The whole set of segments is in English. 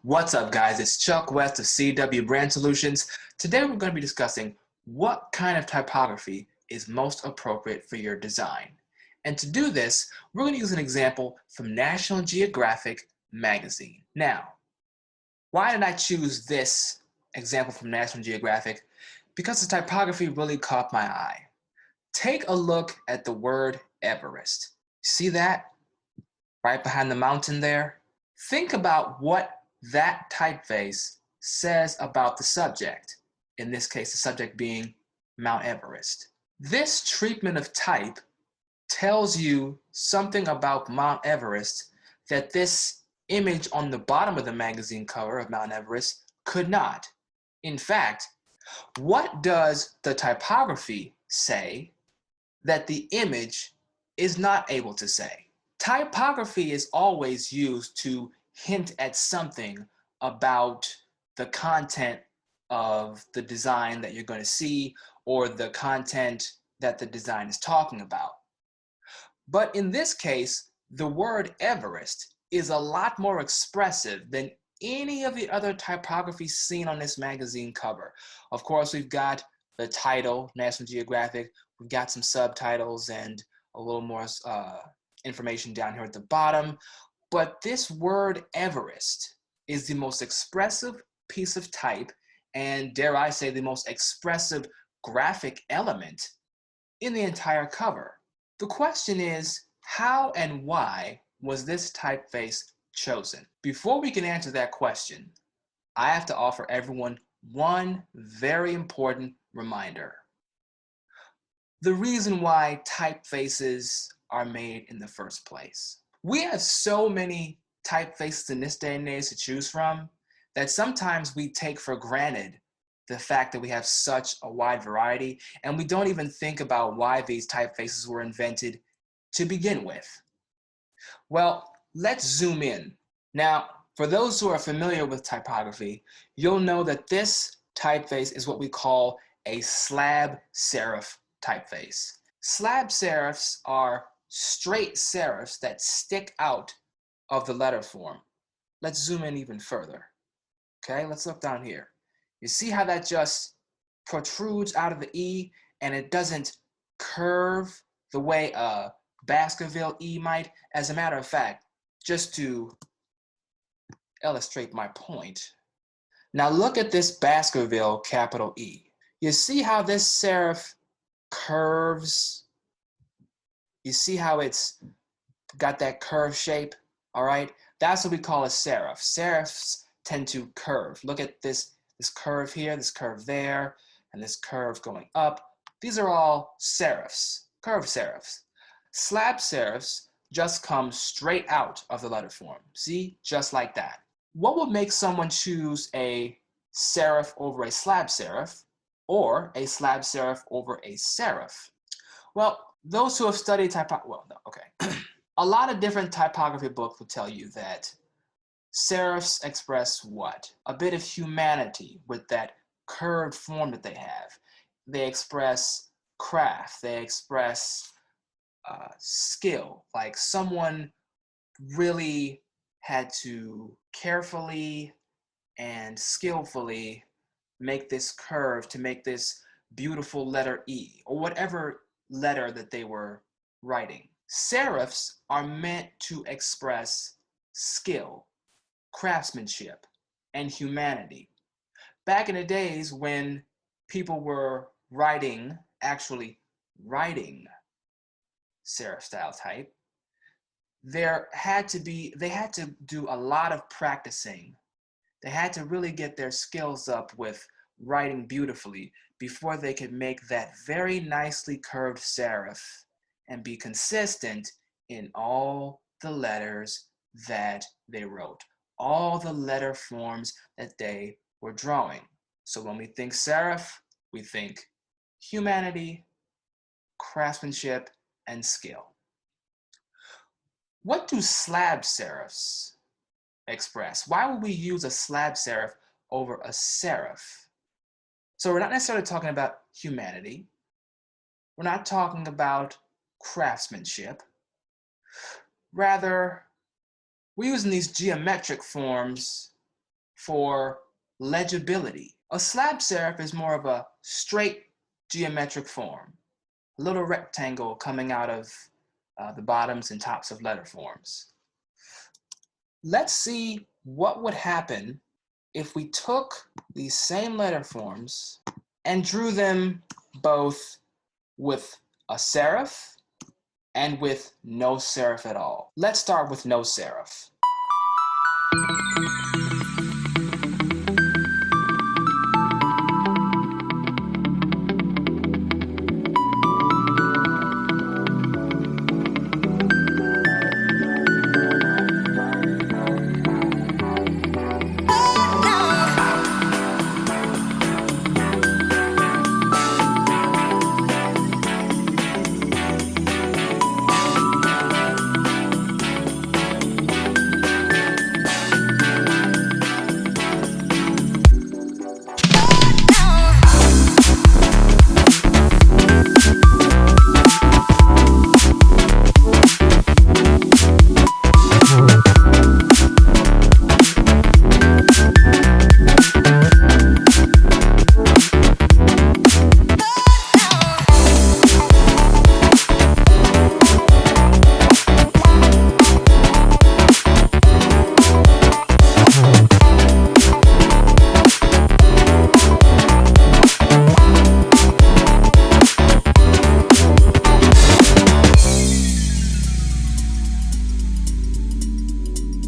What's up, guys? It's Chuck West of CW Brand Solutions. Today we're going to be discussing what kind of typography is most appropriate for your design. And to do this, we're going to use an example from National Geographic magazine. Now, why did I choose this example from National Geographic? Because the typography really caught my eye. Take a look at the word Everest. See that? Right behind the mountain there? Think about what that typeface says about the subject, in this case the subject being Mount Everest. This treatment of type tells you something about Mount Everest that this image on the bottom of the magazine cover of Mount Everest could not. In fact, what does the typography say that the image is not able to say? Typography is always used to hint at something about the content of the design that you're going to see or the content that the design is talking about. But in this case, the word Everest is a lot more expressive than any of the other typographies seen on this magazine cover. Of course, we've got the title, National Geographic, we've got some subtitles and a little more information down here at the bottom. But this word Everest is the most expressive piece of type and, dare I say, the most expressive graphic element in the entire cover. The question is, how and why was this typeface chosen? Before we can answer that question, I have to offer everyone one very important reminder. The reason why typefaces are made in the first place. We have so many typefaces in this day and age to choose from that sometimes we take for granted the fact that we have such a wide variety, and we don't even think about why these typefaces were invented to begin with. Well, let's zoom in. Now, for those who are familiar with typography, you'll know that this typeface is what we call a slab serif typeface. Slab serifs are straight serifs that stick out of the letter form. Let's zoom in even further. Okay, let's look down here. You see how that just protrudes out of the E and it doesn't curve the way a Baskerville E might? As a matter of fact, just to illustrate my point, now look at this Baskerville capital E. You see how this serif curves? You see how it's got that curve shape, all right? That's what we call a serif. Serifs tend to curve. Look at this curve here, this curve there, and this curve going up. These are all serifs, curved serifs. Slab serifs just come straight out of the letter form. See, just like that. What would make someone choose a serif over a slab serif or a slab serif over a serif? Well, those who have studied typography, well, no, okay. A lot of different typography books will tell you that serifs express what? A bit of humanity with that curved form that they have. They express craft, they express skill, like someone really had to carefully and skillfully make this curve to make this beautiful letter E, or whatever letter that they were writing. Serifs are meant to express skill, craftsmanship, and humanity. Back in the days when people were writing, actually writing serif style type, they had to do a lot of practicing. They had to really get their skills up with writing beautifully before they could make that very nicely curved serif and be consistent in all the letters that they wrote, all the letter forms that they were drawing. So when we think serif, we think humanity, craftsmanship, and skill. What do slab serifs express? Why would we use a slab serif over a serif? So we're not necessarily talking about humanity. We're not talking about craftsmanship. Rather, we're using these geometric forms for legibility. A slab serif is more of a straight geometric form, a little rectangle coming out of the bottoms and tops of letter forms. Let's see what would happen if we took these same letter forms and drew them both with a serif and with no serif at all. Let's start with no serif.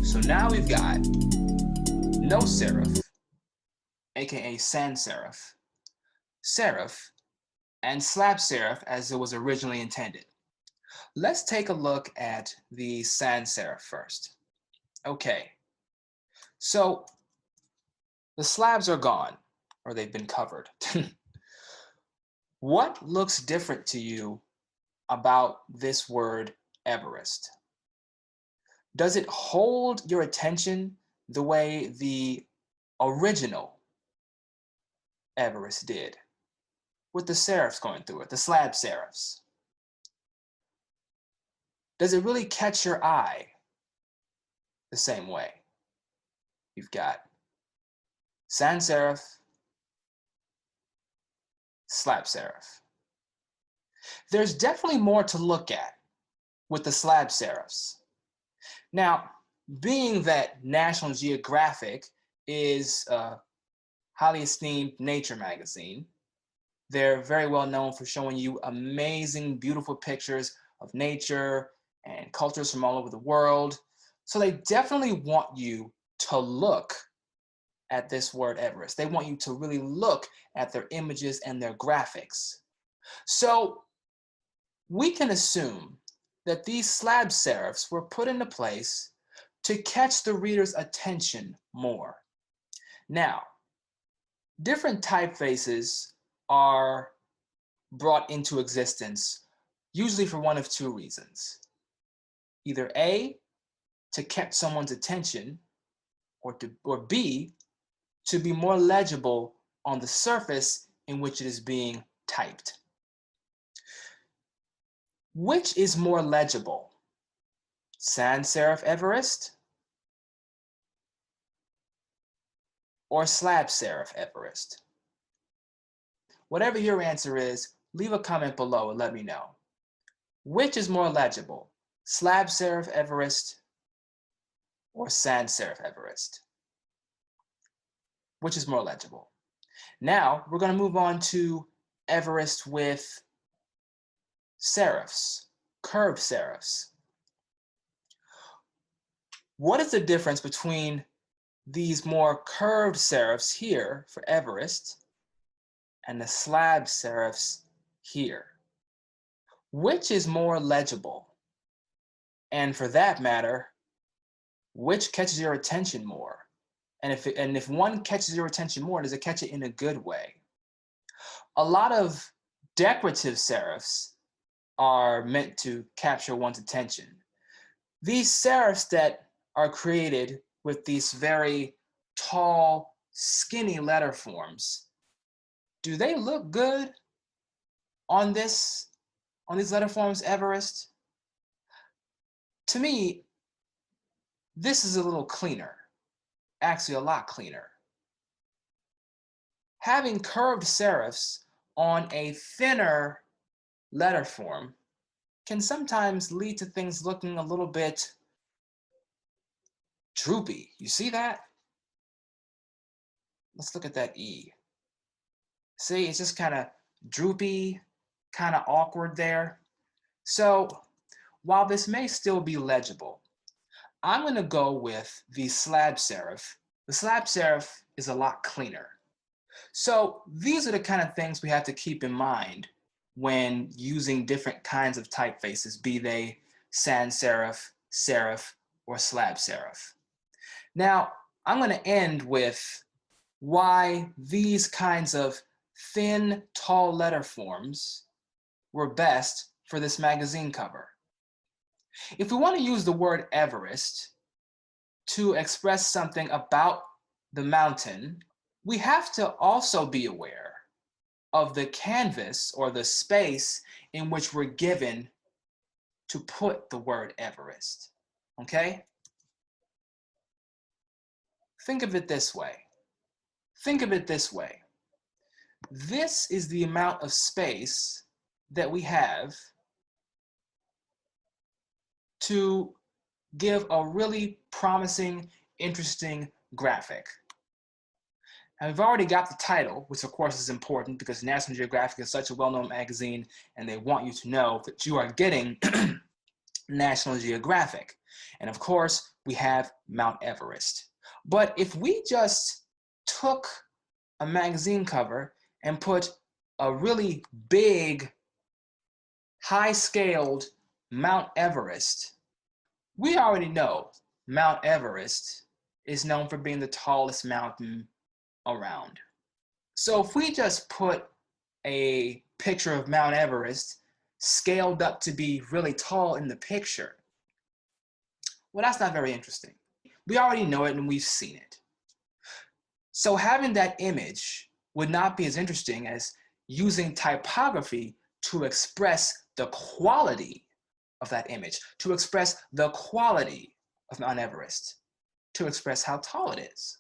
So now we've got no serif, aka sans serif, serif, and slab serif as it was originally intended. Let's take a look at the sans serif first. Okay, so the slabs are gone, or they've been covered. What looks different to you about this word Everest? Does it hold your attention the way the original Everest did, with the serifs going through it, the slab serifs? Does it really catch your eye the same way? You've got sans serif, slab serif. There's definitely more to look at with the slab serifs. Now, being that National Geographic is a highly esteemed nature magazine, they're very well known for showing you amazing, beautiful pictures of nature and cultures from all over the world. So they definitely want you to look at this word Everest. They want you to really look at their images and their graphics. So we can assume that these slab serifs were put into place to catch the reader's attention more. Now, different typefaces are brought into existence, usually for one of two reasons. Either A, to catch someone's attention, or B, to be more legible on the surface in which it is being typed. Which is more legible? Sans serif Everest or slab serif Everest? Whatever your answer is, leave a comment below and let me know. Which is more legible? Slab serif Everest or sans serif Everest? Which is more legible? Now we're going to move on to Everest with serifs, curved serifs. What is the difference between these more curved serifs here for Everest and the slab serifs here? Which is more legible? And for that matter, which catches your attention more? And if one catches your attention more, does it catch it in a good way? A lot of decorative serifs are meant to capture one's attention. These serifs that are created with these very tall, skinny letter forms, do they look good on these letter forms, Everest? To me, this is a little cleaner. actually a lot cleaner. Having curved serifs on a thinner letter form can sometimes lead to things looking a little bit droopy. You see that? Let's look at that E. See, it's just kind of droopy, kind of awkward there. So while this may still be legible, I'm going to go with the slab serif. The slab serif is a lot cleaner. So these are the kind of things we have to keep in mind when using different kinds of typefaces, be they sans serif, serif, or slab serif. Now, I'm going to end with why these kinds of thin, tall letter forms were best for this magazine cover. If we want to use the word Everest to express something about the mountain, we have to also be aware of the canvas or the space in which we're given to put the word Everest, okay? Think of it this way. Think of it this way. This is the amount of space that we have to give a really promising, interesting graphic. Now we've already got the title, which of course is important because National Geographic is such a well-known magazine and they want you to know that you are getting National Geographic. And of course, we have Mount Everest. But if we just took a magazine cover and put a really big, high-scaled Mount Everest, we already know Mount Everest is known for being the tallest mountain around. So if we just put a picture of Mount Everest scaled up to be really tall in the picture, well, that's not very interesting. We already know it and we've seen it. So having that image would not be as interesting as using typography to express the quality of that image, to express the quality of Mount Everest, to express how tall it is.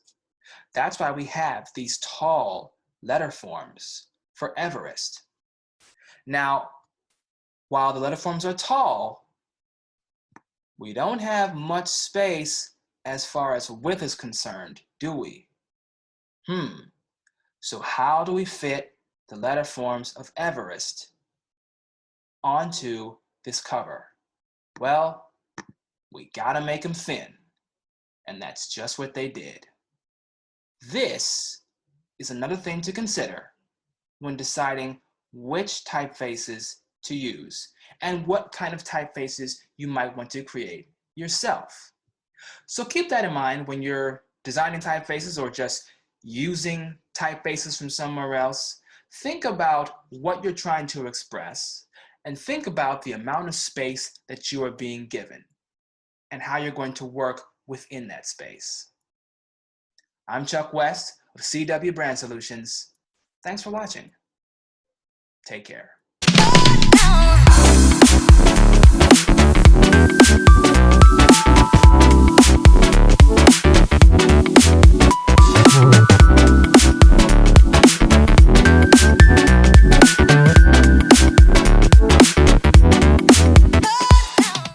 That's why we have these tall letter forms for Everest. Now, while the letter forms are tall, we don't have much space as far as width is concerned, do we? So how do we fit the letter forms of Everest onto this cover? Well, we gotta make them thin, and that's just what they did. This is another thing to consider when deciding which typefaces to use and what kind of typefaces you might want to create yourself. So keep that in mind when you're designing typefaces or just using typefaces from somewhere else. Think about what you're trying to express and think about the amount of space that you are being given and how you're going to work within that space. I'm Chuck West of CW Brand Solutions. Thanks for watching. Take care.